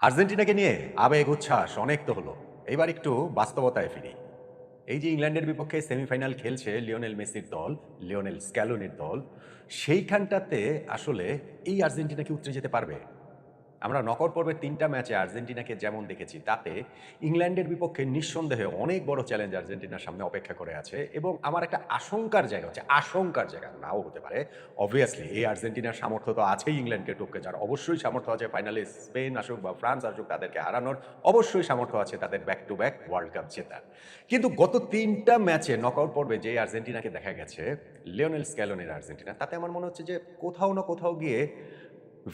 আর্জেন্টিনাকে নিয়ে আবেগ উচ্ছ্বাস অনেক তো হলো। এবার একটু বাস্তবতায় ফিরি। এই যে ইংল্যান্ডের বিপক্ষে সেমিফাইনাল খেলছে লিওনেল মেসির দল, লিওনেল স্ক্যালোনির দল, সেইখানটাতে আসলে এই আর্জেন্টিনা কি উতরে যেতে পারবে? আমরা নকআউট পর্বের ৩ টা ম্যাচে আর্জেন্টিনাকে যেমন দেখেছি, তাতে ইংল্যান্ডের বিপক্ষে নিঃসন্দেহে অনেক বড় চ্যালেঞ্জ আর্জেন্টিনার সামনে অপেক্ষা করে আছে এবং আমার একটা আশঙ্কার জায়গা হচ্ছে, আশঙ্কার জায়গা নাও হতে পারে। অবভিয়াসলি এই আর্জেন্টিনার সামর্থ্য তো আছেই ইংল্যান্ডকে টপকে যাওয়ার। অবশ্যই সামর্থ্য আছে ফাইনালে স্পেন আসুক বা ফ্রান্স আসুক তাদেরকে হারানোর। অবশ্যই সামর্থ্য আছে তাদের back to back world cup জেতার। কিন্তু গত ৩ টা ম্যাচে নকআউট পর্বে যে আর্জেন্টিনাকে দেখা গেছে, লিওনেল স্ক্যালোনির আর্জেন্টিনা, তাতে আমার মনে হচ্ছে যে কোথাও না কোথাও গিয়ে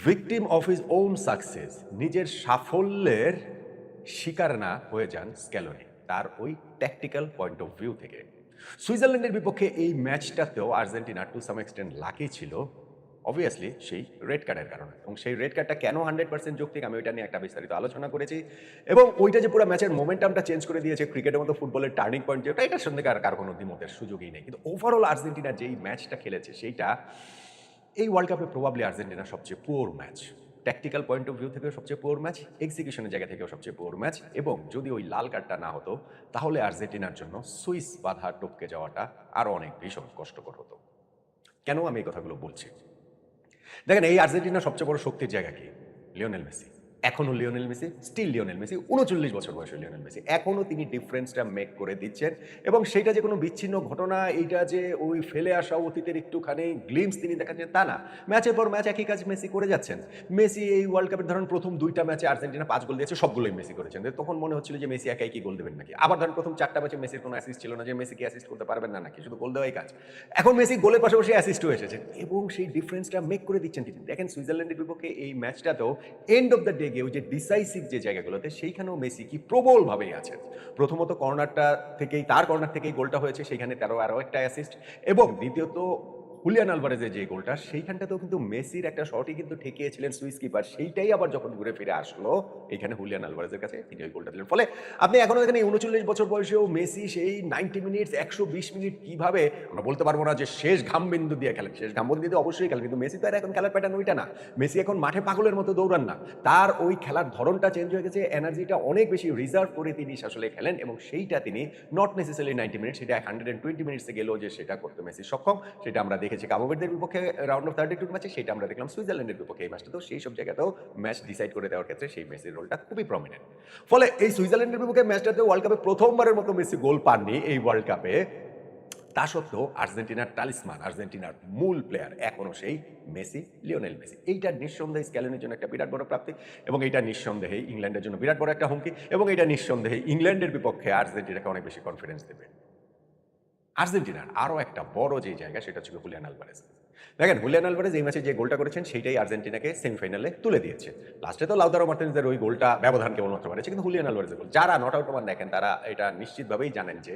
victim of his own success, নিজের সাফল্যের শিকার না হয়ে যান স্ক্যালোনি তার ওই ট্যাকটিক্যাল পয়েন্ট অফ ভিউ থেকে। সুইজারল্যান্ডের বিপক্ষে এই ম্যাচটাতেও Argentina to some extent lucky ছিল, অবভিয়াসলি সেই রেড কার্ডের কারণে। এবং সেই রেড কার্ডটা কেন 100% যৌক্তিক, আমি ওইটা নিয়ে একটা বিস্তারিত আলোচনা করেছি। এবং ওইটা যে পুরো ম্যাচের মোমেন্টামটা চেঞ্জ করে দিয়েছে, ক্রিকেটের মতো ফুটবলের টার্নিং পয়েন্ট যেটা, এটার সঙ্গে কার কোনো দ্বিমতের সুযোগই নেই। কিন্তু ওভারঅল আর্জেন্টিনা যেই ম্যাচটা খেলেছে সেইটা এই ওয়ার্ল্ড কাপে প্রবাবলি আর্জেন্টিনার সবচেয়ে poor match. Tactical point of view থেকেও সবচেয়ে পুয়ার ম্যাচ, এক্সিকিউশনের জায়গা থেকেও সবচেয়ে পুয়ার ম্যাচ। এবং যদি ওই লাল কার্ডটা না হতো, তাহলে আর্জেন্টিনার জন্য সুইস বাধা টপকে যাওয়াটা আরও অনেক ভীষণ কষ্টকর হতো। কেন আমি এই কথাগুলো বলছি? দেখেন, এই আর্জেন্টিনার সবচেয়ে বড় শক্তির জায়গা কি? Lionel Messi. এখনো Lionel Messi, still Lionel Messi, ৩৯ বছর বয়সে লিওনেল মেসি। এখনো তিনি ডিফারেন্সটা মেক করে দিচ্ছেন এবং সেইটা যে কোনো বিচ্ছিন্ন ঘটনা, এইটা যে ওই ফেলে আসা অতীতের একটুখানি গ্লিমস তিনি দেখাচ্ছেন তা না। ম্যাচের পর ম্যাচ একই কাজ মেসি করে যাচ্ছেন। মেসি এই ওয়ার্ল্ড কাপের ধরেন প্রথম ২ টা ম্যাচে আর্জেন্টিনা ৫ গোল দিয়েছে, সবগুলোই মেসি করেছেন। তখন মনে হচ্ছিল যে মেসি একাই কি গোল দেবেন নাকি? আবার ধরেন প্রথম ৪ টা ম্যাচে মেসির কোনো অ্যাসিস্ট ছিল না, যে মেসি কি অ্যাসিস্ট করতে পারবেন না নাকি? শুধু গোল দেওয়াই কাজ। এখন মেসি গোলের পাশাপাশি অ্যাসিস্টও এসেছেন এবং সেই ডিফারেন্সটা মেক করে দিচ্ছেন তিনি। দেখেন সুইজারল্যান্ডের বিপক্ষে এই ম্যাচটাতেও এন্ড অফ দ্য ডে গিয়ে ওই যে ডিসাইসিভ যে জায়গাগুলোতে, সেইখানেও মেসি কি প্রবলভাবেই আছেন। প্রথমত কর্নারটা থেকেই, তার কর্নার থেকেই গোলটা হয়েছে, সেইখানে তারও আরও একটা অ্যাসিস্ট। এবং দ্বিতীয়ত হুলিয়ান আলভারেজের যে গোলটা, সেইখানটাতেও কিন্তু মেসির একটা শটই কিন্তু ঠেকিয়েছিলেন সুইস কিপার। সেইটাই আবার যখন ঘুরে ফিরে আসলো এখানে হুলিয়ান আলভারেজের কাছে, তিনি ওই গোলটা দিলেন। ফলে আপনি এখনো দেখেন এই ৩৯ বছর বয়সেও মেসি সেই 90 মিনিটস, ১২০ মিনিট কিভাবে, আমরা বলতে পারবো না যে শেষ ঘামবিন্দু দিয়ে খেলেন। শেষ ঘামবিন্দু দিয়ে অবশ্যই খেলেন, কিন্তু মেসি তো আর এখন খেলার প্যাটার্ন ওইটা না। মেসি এখন মাঠে পাগলের মতো দৌড়ান না। তার ওই খেলার ধরনটা চেঞ্জ হয়ে গেছে, এনার্জিটা অনেক বেশি রিজার্ভ করে তিনি আসলে খেলেন এবং সেইটা তিনি নট নেসেসারিলি 90 মিনিট, সেটা 120 মিনিটসে গেলেও যে সেটা করতে মেসি সক্ষম, সেটা আমরা দেখেছি কাবো ভার্দের বিপক্ষে রাউন্ড অফ 32 ম্যাচে, সেটা আমরা দেখলাম সুইজারল্যান্ডের বিপক্ষে এই ম্যাচটা। তো সেই সব জায়গাতেও ম্যাচ ডিসাইড করে দেওয়ার ক্ষেত্রে সেই মেসির রোলটা খুবই প্রমিনেন্ট। ফলে এই সুইজারল্যান্ডের বিপক্ষে ম্যাচটাতে ওয়ার্ল্ড কাপে প্রথমবারের মতো মেসি গোল পাননি এই ওয়ার্ল্ড কাপে। তা সত্ত্বেও আর্জেন্টিনার টালিসমান, আর্জেন্টিনার মূল প্লেয়ার এখনো সেই মেসি, লিওনেল মেসি। এইটা নিঃসন্দেহে স্ক্যালোনির জন্য একটা বিরাট বড় প্রাপ্তি এবং এইটা নিঃসন্দেহে ইংল্যান্ডের জন্য বিরাট বড় একটা হুমকি এবং এটা নিঃসন্দেহে ইংল্যান্ডের বিপক্ষে আর্জেন্টিনাকে অনেক বেশি কনফিডেন্স দেবে। আর্জেন্টিনার আরও একটা বড় যে জায়গা, সেটা হচ্ছে হুলিয়ান আলভারেজ। দেখেন, হুলিয়ান আলভারেজ এই ম্যাচে যে গোলটা করেছেন সেইটাই আর্জেন্টিনাকে সেমিফাইনালে তুলে দিয়েছে। লাস্টে তো লাউতারো মার্টিনেজের ওই গোলটা ব্যবধান কেবলমাত্র বাড়িয়েছে, কিন্তু হুলিয়ান আলভারেজের গোল, যারা নট আউট ওমান দেখেন তারা এটা নিশ্চিতভাবেই জানেন যে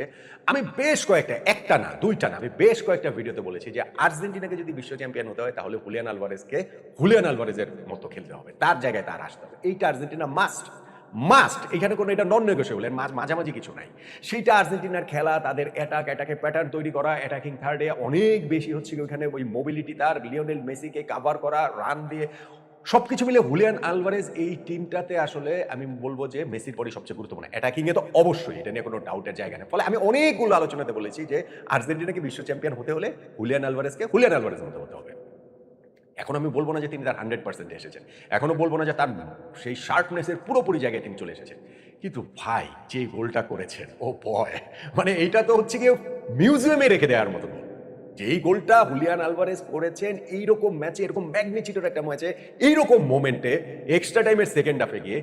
আমি বেশ কয়েকটা, একটা না দুইটা না, আমি বেশ কয়েকটা ভিডিওতে বলেছি যে আর্জেন্টিনাকে যদি বিশ্ব চ্যাম্পিয়ন হতে হয় তাহলে হুলিয়ান আলভারেজকে হুলিয়ান আলভারেজের মতো খেলতে হবে, তার জায়গায় তার আসতে হবে। এইটা আর্জেন্টিনা মাস্ট, মাস্ট, এখানে কোনো এটা নন নেগোশিয়েবল, এর মাঝামাঝি কিছু নাই। সেইটা আর্জেন্টিনার খেলা, তাদের অ্যাটাকে প্যাটার্ন তৈরি করা, অ্যাটাকিং থার্ডে অনেক বেশি হচ্ছে ওইখানে ওই মোবিলিটি, তার লিওনেল মেসিকে কাভার করা, রান দিয়ে সবকিছু মিলে হুলিয়ান আলভারেজ এই টিমটাতে আসলে আমি বলবো যে মেসির পরই সবচেয়ে গুরুত্বপূর্ণ। অ্যাটাকিং এ তো অবশ্যই, এটা নিয়ে কোনো ডাউটের জায়গা নেই। ফলে আমি অনেকগুলো আলোচনাতে বলেছি যে আর্জেন্টিনাকে বিশ্ব চ্যাম্পিয়ন হতে হলে হুলিয়ান আলভারেজকে হুলিয়ান আলভারেজের মতো হতে হবে। এখন আমি বলবো না যে তিনি তার 100% এসেছেন, এখনো বলবো না যে তার সেই শার্পনেসের পুরোপুরি জায়গায় তিনি চলে এসেছেন, কিন্তু ভাই যে গোলটা করেছেন, ও বয়, মানে এইটা তো হচ্ছে গিয়ে মিউজিয়ামে রেখে দেওয়ার মতো গোল। যেই গোলটা হুলিয়ান আলভারেজ করেছেন এইরকম ম্যাচে, এরকম ম্যাগনিচিউডের একটা ম্যাচে, এইরকম মোমেন্টে, এক্সট্রা টাইমের সেকেন্ড হাফে গিয়ে,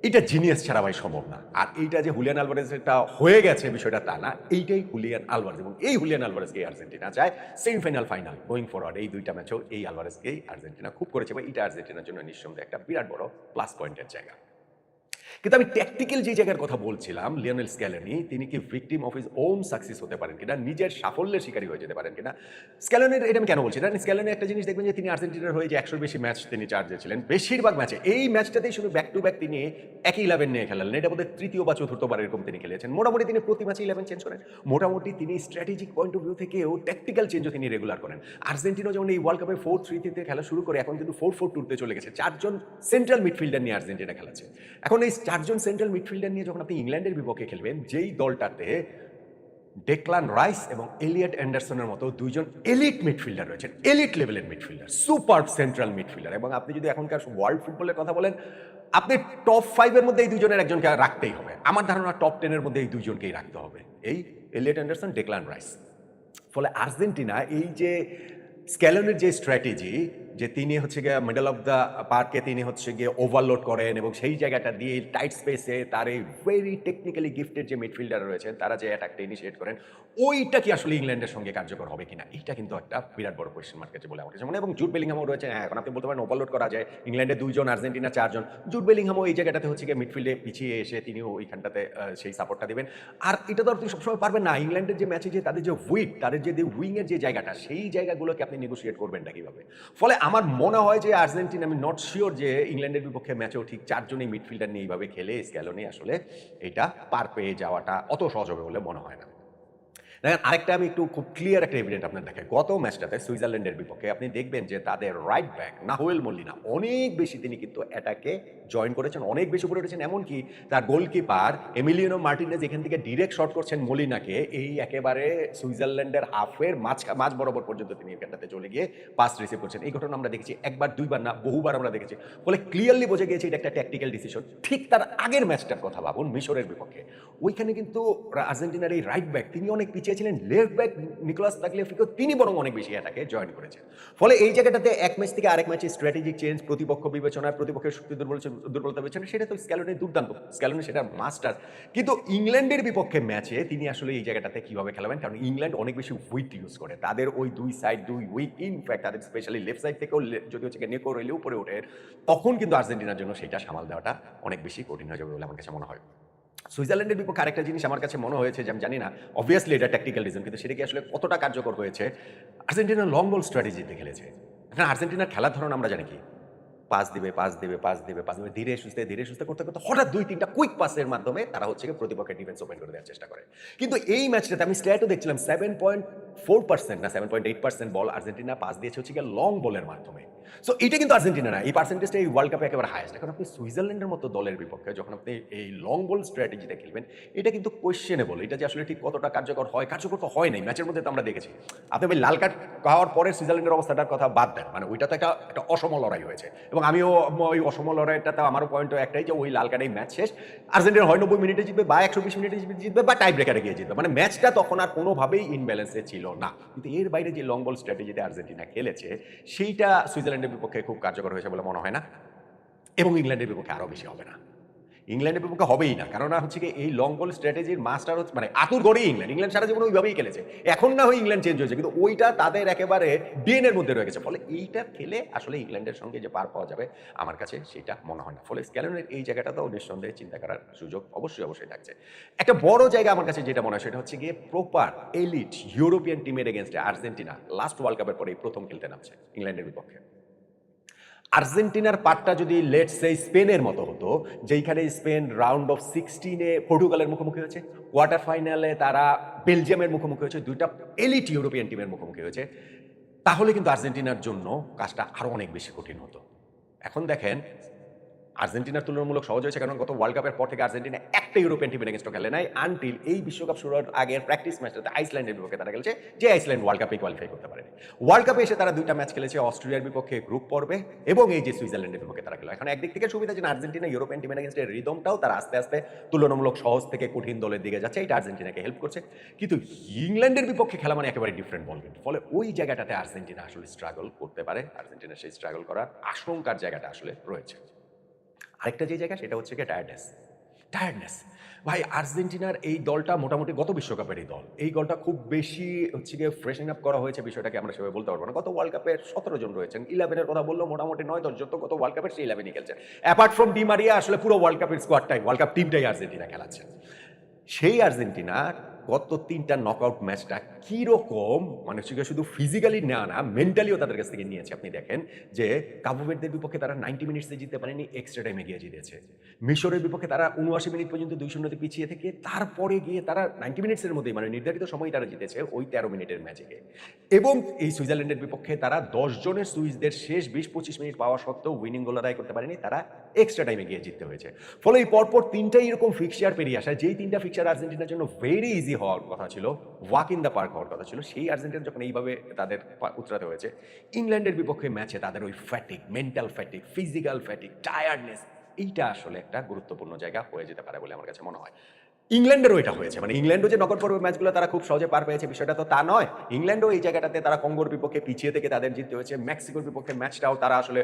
এটা জিনিয়াস ছাড়া ভাই সম্ভব না। আর এইটা যে হুলিয়ান আলভারেজ এটা হয়ে গেছে বিষয়টা তা না, এইটাই হুলিয়ান আলভারেজ এবং এই হুলিয়ান আলভারেজকে আর্জেন্টিনা চায় সেমিফাইনাল, ফাইনাল, গোয়িং ফরওয়ার্ড। এই দুইটা ম্যাচও এই আলভারেজকেই আর্জেন্টিনা খুব করেছে এবং এটা আর্জেন্টিনার জন্য নিঃসন্দেহে একটা বিরাট বড় প্লাস পয়েন্টের জায়গা। কিন্তু আমি ট্যাকটিক্যাল যে জায়গার কথা বলছিলাম, লিওনেল স্ক্যালোনি তিনি কি victim of his own success হতে পারেন কিনা, নিজের সাফল্যের শিকারী হয়ে যেতে পারেন কিনা। স্ক্যালোনির এটা আমি কেন বলছি, জানেন স্ক্যালোনি একটা জিনিস দেখবেন যে তিনি আর্জেন্টিনার হয়ে যে 100 বেশি ম্যাচ তিনি চার্জে ছিলেন, বেশিরভাগ ম্যাচে এই ম্যাচটাতেই শুধু ব্যাক টু ব্যাক তিনি একই 11 নিয়ে খেলালেন। এটা বোধহয় তৃতীয় বা চতুর্থবার এরকম তিনি খেলেছেন। মোটামুটি তিনি প্রতি ম্যাচে 11 চেঞ্জ করেন। মোটামুটি তিনি স্ট্র্যাটেজিক পয়েন্ট অফ ভিউ থেকেও ট্যাকটিক্যাল চেঞ্জও তিনি রেগুলার করেন। আর্জেন্টিনা যেমন এই ওয়ার্ল্ড কাপে 4-3 তে খেলা শুরু করে এখন কিন্তু 4-4-2 তে চলে গেছে। 4 জন সেন্ট্রাল মিডফিল্ডার নিয়ে আর্জেন্টিনা খেলাচ্ছে। এখন এই 4 জন সেন্ট্রাল মিডফিল্ডার নিয়ে যখন আপনি ইংল্যান্ডের বিপক্ষে খেলবেন, যেই দলটাতে ডেকলান রাইস এবং এলিয়ট অ্যান্ডারসনের মতো 2 জন এলিট মিডফিল্ডার রয়েছেন, এলিট লেভেলের মিডফিল্ডার, সুপার সেন্ট্রাল মিডফিল্ডার, এবং আপনি যদি এখনকার ওয়ার্ল্ড ফুটবলের কথা বলেন, আপনি টপ 5 এর মধ্যে এই 2 জনের একজনকে রাখতেই হবে। আমার ধারণা টপ 10 এর মধ্যে এই 2 জনকেই রাখতে হবে। এই এলিয়ট অ্যান্ডারসন, ডেকলান রাইস। ফলে আর্জেন্টিনা এই যে স্ক্যালোনির যে স্ট্র্যাটেজি, যে তিনি হচ্ছে গিয়ে মিডল অফ দ্য পার্কে তিনি হচ্ছে গিয়ে ওভারলোড করেন এবং সেই জায়গাটা দিয়ে টাইট স্পেসে তার এই ভেরি টেকনিক্যালি গিফটেড যে মিডফিল্ডার রয়েছেন তারা যে অ্যাটাকটা ইনিশিয়েট করেন, ওইটা কি আসলে ইংল্যান্ডের সঙ্গে কার্যকর হবে কিনা, এইটা কিন্তু একটা বিরাট বড় কোয়েশ্চেন মার্ক আছে বলে আমার কাছে মনে হয়। এবং জুড বেলিংহামও রয়েছে, হ্যাঁ এখন আপনি বলতে পারেন ওভারলোড করা যায়, ইংল্যান্ডে 2 জন আর্জেন্টিনা 4 জন, জুড বেলিংহামও এই জায়গাটাতে হচ্ছে গিয়ে মিডফিল্ডে পিছিয়ে এসে তিনিও ওইখানটাতে সেই সাপোর্টটা দিবেন। আর এটা তো আপনি সবসময় পারবেন না, ইংল্যান্ডের যে ম্যাচে যে তাদের যে উইক, তাদের যে উইংয়ের যে জায়গাটা, সেই জায়গাগুলোকে আপনি নেগোসিয়েট করবেনটা কিভাবে। ফলে আমার মনে হয় যে আর্জেন্টিনা, আমি নট শিওর যে ইংল্যান্ডের বিপক্ষে ম্যাচেও ঠিক 4 জনই মিডফিল্ডার নিয়ে এইভাবে খেলে স্ক্যালোনি আসলে এটা পার পেয়ে যাওয়াটা অত সহজ হবে বলে মনে হয় না। দেখেন আরেকটা আমি একটু খুব ক্লিয়ার একটা এভিডেন্ট আপনার দেখাই। গত ম্যাচটাতে সুইজারল্যান্ডের বিপক্ষে আপনি দেখবেন যে তাদের রাইট ব্যাক নাহুয়েল মলিনা অনেক বেশি তিনি কিন্তু অ্যাটাকে জয়েন করেছেন, অনেক বেশি উপরে উঠেছেন। এমনকি তার গোলকিপার এমিলিয়ানো মার্টিনেজ এখান থেকে ডিরেক্ট শট করছেন মলিনাকে, এই একেবারে সুইজারল্যান্ডের হাফের মাঝ বরাবর পর্যন্ত তিনি এখানটাতে চলে গিয়ে পাস রিসিভ করছেন। এই ঘটনা আমরা দেখেছি একবার দুইবার না, বহুবার আমরা দেখেছি। ফলে ক্লিয়ারলি বোঝা গিয়েছে এটা একটা ট্যাকটিক্যাল ডিসিশন। ঠিক তার আগের ম্যাচটার কথা ভাবুন, মিশরের বিপক্ষে। ওইখানে কিন্তু আর্জেন্টিনার এই রাইট ব্যাক তিনি অনেক পিছিয়ে ছিলেন, লেফট ব্যাক নিকোলাস তাগলিয়াফিকো তিনি বরং অনেক বেশি অ্যাটাকে জয়েন করেছেন। ফলে এই জায়গাটাতে এক ম্যাচ থেকে আরেক ম্যাচে স্ট্র্যাটেজিক চেঞ্জ, প্রতিপক্ষ বিবেচনা, প্রতিপক্ষের শক্তি দুর্বলতা বিবেচনা, সেটা তো স্ক্যালোনি দুর্দান্ত, স্ক্যালোনি সেটা মাস্টার। কিন্তু ইংল্যান্ডের বিপক্ষে ম্যাচে তিনি আসলে এই জায়গাটাতে কিভাবে খেলাবেন, কারণ ইংল্যান্ড অনেক বেশি উইক ইউজ করে, তাদের ওই দুই সাইড দুই উইক, ইনফ্যাক্ট তাদের স্পেশালি লেফট সাইড থেকেও যদি হচ্ছে নেকো রইলে উপরে ওঠে, তখন কিন্তু আর্জেন্টিনার জন্য সেটা সামাল দেওয়াটা অনেক বেশি কঠিন হয়ে যাবে বলে আমার কাছে মনে হয়। সুইজারল্যান্ডের বিপক্ষে আরেকটা জিনিস আমার কাছে মনে হয়েছে, যে আমি জানি না অবভিয়াসলি এটা ট্যাকটিক্যাল রিজন, কিন্তু সেটা কি আসলে কতটা কার্যকর হয়েছে, আর্জেন্টিনা লং বল স্ট্র্যাটেজিতে খেলেছে। এখন আর্জেন্টিনার খেলার ধরন আমরা জানি কি, পাস দিবে, পাস দিবে, পাস দিবে, পাস দিবে, ধীরে সুস্থে করতে করতে হঠাৎ 2-3টা কুইক পাসের মাধ্যমে তারা হচ্ছে গিয়ে প্রতিপক্ষের ডিফেন্স ওপেন করে দেওয়ার চেষ্টা করে। কিন্তু এই ম্যাচটাতে আমি স্ট্যাটও দেখছিলাম 7.4% না 7.8% বল আর্জেন্টিনা পাস দিয়েছে হচ্ছে গিয়ে লং বলের মাধ্যমে। সো এটা কিন্তু আর্জেন্টিনা না, এই পার্সেন্টেজটা এই ওয়ার্ল্ড কাপে একেবারে হাইয়েস্ট। এখন আপনি সুইজারল্যান্ডের মতো দলের বিপক্ষে যখন আপনি এই লং বল স্ট্র্যাটেজিতে খেলবেন, এটা কিন্তু কোয়েশ্চেনেবল, এটা যে আসলে ঠিক কতটা কার্যকর হয়, কার্যকর তো হয় নাই, ম্যাচের মধ্যে তো আমরা দেখেছি। আপনি ওই লাল কার্ড খাওয়ার পরে সুইজারল্যান্ডের অবস্থাটার কথা বাদ দেন, মানে ওইটা তো একটা অসম লড়াই হয়েছে, এবং আমিও ওই অসম লড়াইটাতে আমারও পয়েন্টও একটাই, যে ওই লাল কার্ডেই ম্যাচ শেষ, আর্জেন্টিনা হয় 90 মিনিটে জিতবে বা 120 মিনিটে জিতবে বা টাই ব্রেকারে গিয়ে জিতবে, মানে ম্যাচটা তখন আর কোনোভাবেই ইনব্যালেন্সে ছিল না। কিন্তু এর বাইরে যে লং বল স্ট্র্যাটেজিতে আর্জেন্টিনা খেলেছে, সেইটা সুইজারল্যান্ডের বিপক্ষে খুব কার্যকর হয়েছে বলে মনে হয় না, এবং ইংল্যান্ডের বিপক্ষে আরও বেশি হবে না। ইংল্যান্ডের বিপক্ষে হবেই না, কারণ হচ্ছে কি এই লং বল স্ট্র্যাটেজির মাস্টার হচ্ছে মানে আতুর গড়েই ইংল্যান্ড সারা জীবন ওইভাবেই খেলেছে। এখন না হয় ইংল্যান্ড চেঞ্জ হয়েছে, কিন্তু ওইটা তাদের একেবারে ডিএনএর মধ্যে রয়ে গেছে। ফলে এইটা খেলে আসলে ইংল্যান্ডের সঙ্গে যে পার পাওয়া যাবে, আমার কাছে সেটা মনে হয় না। ফলে স্ক্যালোনির এই জায়গাটাতেও নিঃসন্দেহে চিন্তা করার সুযোগ অবশ্যই থাকছে। একটা বড় জায়গা আমার কাছে যেটা মনে হয় সেটা হচ্ছে গিয়ে প্রপার এলিট ইউরোপিয়ান টিমের এগেনস্টে আর্জেন্টিনা লাস্ট ওয়ার্ল্ড কাপের পরে প্রথম খেলতে নামছে ইংল্যান্ডের বিপক্ষে। আর্জেন্টিনার পার্টটা যদি লেটস সে স্পেনের মতো হতো, যেইখানে স্পেন রাউন্ড অফ 16-এ পর্তুগালের মুখোমুখি হয়েছে, কোয়ার্টার ফাইনালে তারা বেলজিয়ামের মুখোমুখি হয়েছে, দুইটা এলিট ইউরোপিয়ান টিমের মুখোমুখি হয়েছে, তাহলে কিন্তু আর্জেন্টিনার জন্য কাজটা আরো অনেক বেশি কঠিন হতো। এখন দেখেন আর্জেন্টিনার তুলনামূলক সহজ হয়েছে, কারণ গত ওয়ার্ল্ড কাপের পর থেকে আর্জেন্টিনা একটা ইউরোপিয়ান টিমের এগেন্স্টে খেলে নাই, আনটিল এই বিশ্বকাপ শুরুর আগের প্র্যাকটিস ম্যাচটাতে আইসল্যান্ডের বিপক্ষে তারা খেলেছে, যে আইসল্যান্ড ওয়ার্ল্ড কাপে কোয়ালিফাই করতে পারেনি। ওয়ার্ল্ড কাপে এসে তারা দুইটা ম্যাচ খেলেছে, অস্ট্রেলিয়ার বিপক্ষে গ্রুপ পর্বে এবং এই যে সুইজারল্যান্ডের বিপক্ষে তারা খেলো। এখন একদিক থেকে সুবিধা যে আর্জেন্টিনা ইউরোপিয়ান টিমের এগেন্স্টে রিদমটাও তারা আস্তে আস্তে তুলনামূলক সহজ থেকে কঠিন দলের দিকে যাচ্ছে, এটা আর্জেন্টিনাকে হেল্প করছে। কিন্তু ইংল্যান্ডের বিপক্ষে খেলা মানে একেবারে ডিফারেন্ট বল গেম। ফলে ওই জায়গাটাতে আর্জেন্টিনা আসলে স্ট্রাগল করতে পারে, আর্জেন্টিনার সেই স্ট্রাগল করার আশঙ্কার জায়গাটা আসলে রয়েছে। আরেকটা যে জায়গা সেটা হচ্ছে গিয়ে টায়ার্ডনেস। ভাই আর্জেন্টিনার এই দলটা মোটামুটি গত বিশ্বকাপেরই দল। এই দলটা খুব বেশি হচ্ছে গিয়ে ফ্রেশন আপ করা হয়েছে বিষয়টাকে আমরা সেভাবে বলতে পারব না। গত ওয়ার্ল্ড কাপে ১৭ জন রয়েছেন। 11 এর কথা বললেও মোটামুটি ৯-১০ জন তো গত ওয়ার্ল্ড কাপের সেই 11 ই খেলছেন। অ্যাপার্ট ফ্রম ডি মারিয়া আসলে পুরো ওয়ার্ল্ড কাপের স্কোয়াডটাই, ওয়ার্ল্ড কাপ টিমটাই আর্জেন্টিনা খেলাচ্ছে। সেই আর্জেন্টিনা গত ৩ টা নকআউট ম্যাচটা কিরকম মানে হচ্ছে গিয়ে শুধু ফিজিক্যালি নেওয়া না, মেন্টালিও তাদের কাছ থেকে নিয়েছে। আপনি দেখেন যে কাবো ভের্দের বিপক্ষে তারা 90 মিনিটসে জিততে পারেনি, এক্সট্রা টাইমে গিয়ে জিতেছে। মিশরের বিপক্ষে তারা ৭৯ মিনিট পর্যন্ত ২-০ তে পিছিয়ে থেকে তারপরে গিয়ে তারা 90 মিনিটসের মধ্যেই মানে নির্ধারিত সময়ই তারা জিতেছে ওই ১৩ মিনিটের ম্যাচে গিয়ে। এবং এই সুইজারল্যান্ডের বিপক্ষে তারা ১০ জনের সুইসদের শেষ ২০-২৫ মিনিট পাওয়া সত্ত্বেও উইনিং গোল আদায় করতে পারেনি, তারা এক্সট্রা টাইমে গিয়ে জিততে হয়েছে। ফলে এই পরপর ৩ টাই এরকম ফিক্সচার পেরিয়ে আসা, যেই ৩ টা ফিক্সচার আর্জেন্টিনার জন্য ভেরি ইজি হওয়ার কথা ছিল, ওয়াক ইন দ্য পার্ক হওয়ার কথা ছিল, সেই আর্জেন্টিনা যখন এইভাবে তাদের উতরাতে হয়েছে, ইংল্যান্ডের বিপক্ষে ম্যাচে তাদের ওই fatigue, mental fatigue, physical fatigue, tiredness, এইটা আসলে একটা গুরুত্বপূর্ণ জায়গা হয়ে যেতে পারে বলে আমার কাছে মনে হয়। ইংল্যান্ডেরও এটা হয়েছে। মানে ইংল্যান্ডও যে নকআউট পর্বের ম্যাচগুলো তারা খুব সহজে পার পেয়েছে বিষয়টা তো তা নয়। ইংল্যান্ডও এই জায়গাটাতে তারা কঙ্গোর বিপক্ষে পিছিয়ে থেকে তাদের জিততে হয়েছে। মেক্সিকোর বিপক্ষে ম্যাচটাও তারা আসলে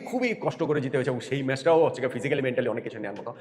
খুবই কষ্ট করে জিতে হয়েছে এবং সেই ম্যাচটাও হচ্ছে গিয়ে ফিজিক্যালি মেন্টালি অনেক কিছু নেওয়ার মতো।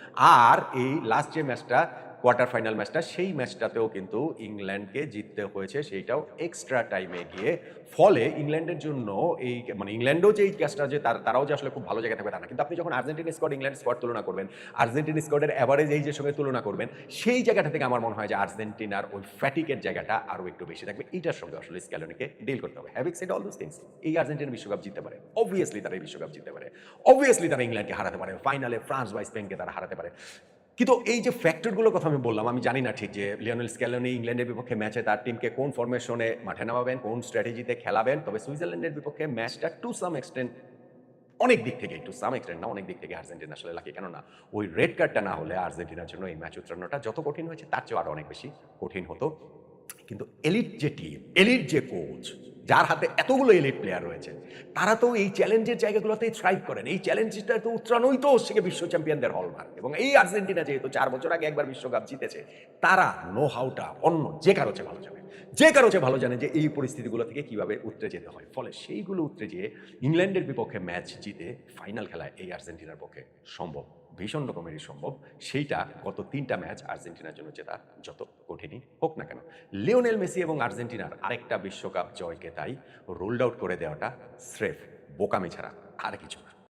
আর এই লাস্ট যে ম্যাচটা কোয়ার্টার ফাইনাল ম্যাচটা, সেই ম্যাচটাতেও কিন্তু ইংল্যান্ডকে জিততে হয়েছে, সেইটাও এক্সট্রা টাইমে গিয়ে। ফলে ইংল্যান্ডের জন্য এই মানে ইংল্যান্ডও যে এই কাজটা যে তারাও যে আসলে খুব ভালো জায়গায় থাকবে তা না। কিন্তু আপনি যখন আর্জেন্টিনা স্কোয়াড ইংল্যান্ড স্কোয়াড তুলনা করবেন, আর্জেন্টিনা স্কোয়াডের এভারেজ এইজের সঙ্গে তুলনা করবেন, সেই জায়গাটা থেকে আমার মনে হয় যে আর্জেন্টিনার ওই ফ্যাটিকের জায়গাটা আরো একটু বেশি থাকবে। এইটার সঙ্গে আসলে স্ক্যালোনিকে ডিল করতে হবে। Having said all those things, এই আর্জেন্টিনা বিশ্বকাপ জিততে পারে। অবভিয়াসলি তারা এই বিশ্বকাপ জিততে পারে। অবভিয়াসলি তারা ইংল্যান্ডকে হারাতে পারে। ফাইনালে ফ্রান্স বা স্পেনকে তারা হারাতে পারে। কিন্তু এই যে ফ্যাক্টরগুলোর কথা আমি বললাম, আমি জানি না ঠিক যে লিওনেল স্ক্যালোনি ইংল্যান্ডের বিপক্ষে ম্যাচে তার টিমকে কোন ফরমেশনে মাঠে নামাবেন, কোন স্ট্র্যাটেজিতে খেলাবেন। তবে সুইজারল্যান্ডের বিপক্ষে ম্যাচটা টু সাম এক্সটেন্ট, অনেক দিক থেকে, টু সাম এক্সটেন্ট না, অনেক দিক থেকে আর্জেন্টিনা আসলে লাকি। কেননা ওই রেড কার্ডটা না হলে আর্জেন্টিনার জন্য এই ম্যাচ উতরানোটা যত কঠিন হয়েছে তার চেয়েও আরো অনেক বেশি কঠিন হতো। কিন্তু এলিট যে টিম, এলিট যে কোচ, যার হাতে এতগুলো এলিট প্লেয়ার রয়েছে, তারা তো এই চ্যালেঞ্জের জায়গাগুলোতেই থ্রাইভ করেন। এই চ্যালেঞ্জটা তো উত্তরানোই তো হচ্ছে গিয়ে বিশ্ব চ্যাম্পিয়নদের হলমার্ক। এবং এই আর্জেন্টিনা যেহেতু ৪ বছর আগে একবার বিশ্বকাপ জিতেছে, তারা নো হাউটা অন্য যে কারো চেয়ে ভালো জানে। যে কারো চেয়ে ভালো জানে যে এই পরিস্থিতিগুলো থেকে কিভাবে উতরে যেতে হয়। ফলে সেইগুলো উতরে যেয়ে ইংল্যান্ডের বিপক্ষে ম্যাচ জিতে ফাইনাল খেলায় এই আর্জেন্টিনার পক্ষে সম্ভব, ভীষণ রকমেরই সম্ভব। সেইটা গত ৩ টা ম্যাচ আর্জেন্টিনার জন্য জেতা যত কঠিনই হোক না কেন। লিওনেল মেসি এবং আর্জেন্টিনার আরেকটা বিশ্বকাপ জয়কে তাই রুলড আউট করে দেওয়াটা স্রেফ বোকামি ছাড়া আর কিছু না।